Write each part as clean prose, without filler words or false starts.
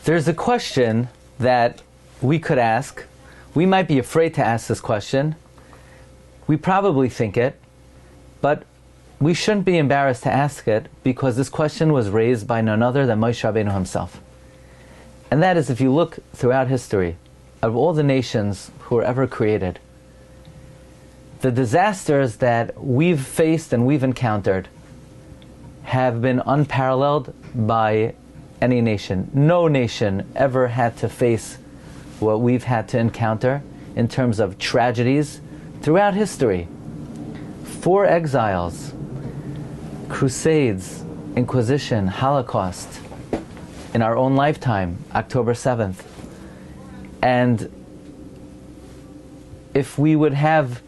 There's a question that we could ask. We might be afraid to ask this question. We probably think it, but we shouldn't be embarrassed to ask it, because this question was raised by none other than Moshe Rabbeinu himself. And that is, if you look throughout history, of all the nations who were ever created, the disasters that we've faced and we've encountered have been unparalleled by any nation. No nation ever had to face what we've had to encounter in terms of tragedies throughout history. 4 exiles, crusades, Inquisition, Holocaust, in our own lifetime, October 7th. And if we would have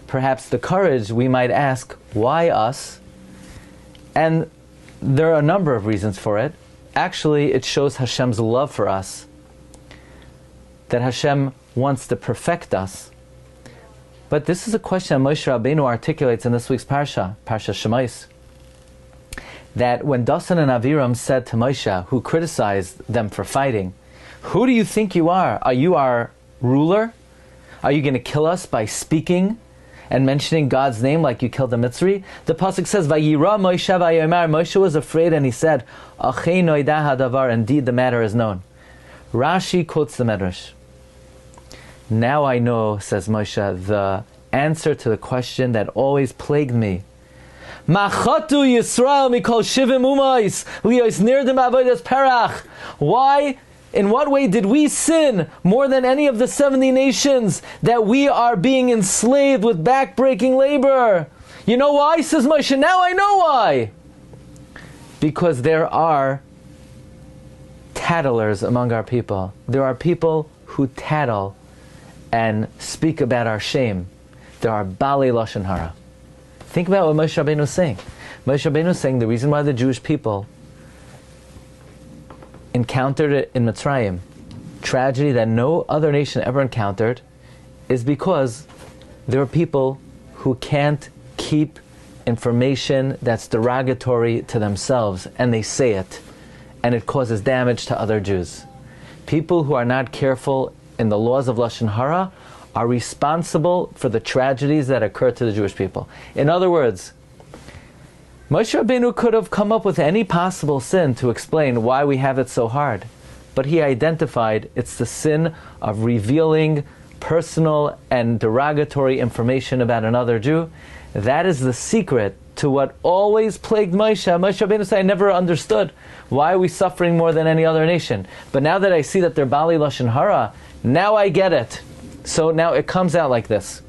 perhaps the courage, we might ask, why us? And there are a number of reasons for it. Actually, it shows Hashem's love for us, that Hashem wants to perfect us. But this is a question that Moshe Rabbeinu articulates in this week's Parsha, Parsha Shemos, that when Dasan and Aviram said to Moshe, who criticized them for fighting, "Who do you think you are? Are you our ruler? Are you going to kill us by speaking and mentioning God's name like you killed the Mitzri?" The pasuk says, "Vayira Moshe vayomar." Moshe was afraid and he said, "Achei noida hadavar." Indeed, the matter is known. Rashi quotes the Medrash. Now I know, says Moshe, the answer to the question that always plagued me. Machatu Yisrael mikol shivim umais lios nirdim avodas perach. Why? In what way did we sin more than any of the 70 nations, that we are being enslaved with backbreaking labor? You know why, says Moshe? Now I know why. Because there are tattlers among our people. There are people who tattle and speak about our shame. There are Balei Lashon Hara. Think about what Moshe Rabbeinu is saying. Moshe Rabbeinu is saying the reason why the Jewish people encountered it in Mitzrayim, tragedy that no other nation ever encountered, is because there are people who can't keep information that's derogatory to themselves, and they say it, and it causes damage to other Jews. People who are not careful in the laws of Lashon Hara are responsible for the tragedies that occur to the Jewish people. In other words, Moshe Rabbeinu could have come up with any possible sin to explain why we have it so hard. But he identified it's the sin of revealing personal and derogatory information about another Jew. That is the secret to what always plagued Moshe. Moshe Rabbeinu said, I never understood why are we suffering more than any other nation. But now that I see that they're Balei Lashon Hara, now I get it. So now it comes out like this.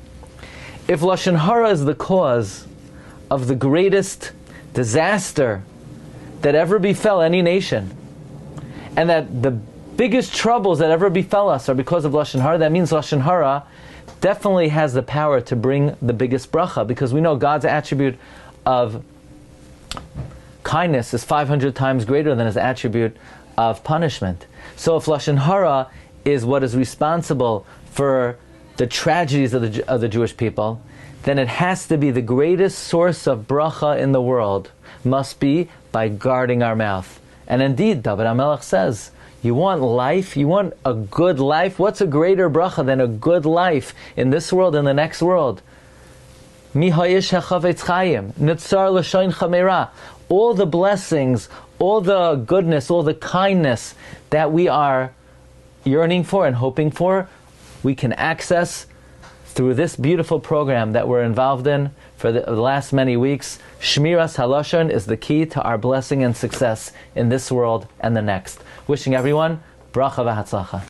If Lashon Hara is the cause of the greatest disaster that ever befell any nation, and that the biggest troubles that ever befell us are because of Lashon Hara, that means Lashon Hara definitely has the power to bring the biggest bracha, because we know God's attribute of kindness is 500 times greater than his attribute of punishment. So if Lashon Hara is what is responsible for the tragedies of the Jewish people, then it has to be the greatest source of bracha in the world, must be by guarding our mouth. And indeed, David HaMelech says, you want life, you want a good life, what's a greater bracha than a good life in this world and the next world? Mi ha'ish ha'chavetz chayim, nitzar l'shoin chamera. All the blessings, all the goodness, all the kindness that we are yearning for and hoping for, we can access through this beautiful program that we're involved in for the last many weeks. Shmiras Halashon is the key to our blessing and success in this world and the next. Wishing everyone bracha v'hatzlacha.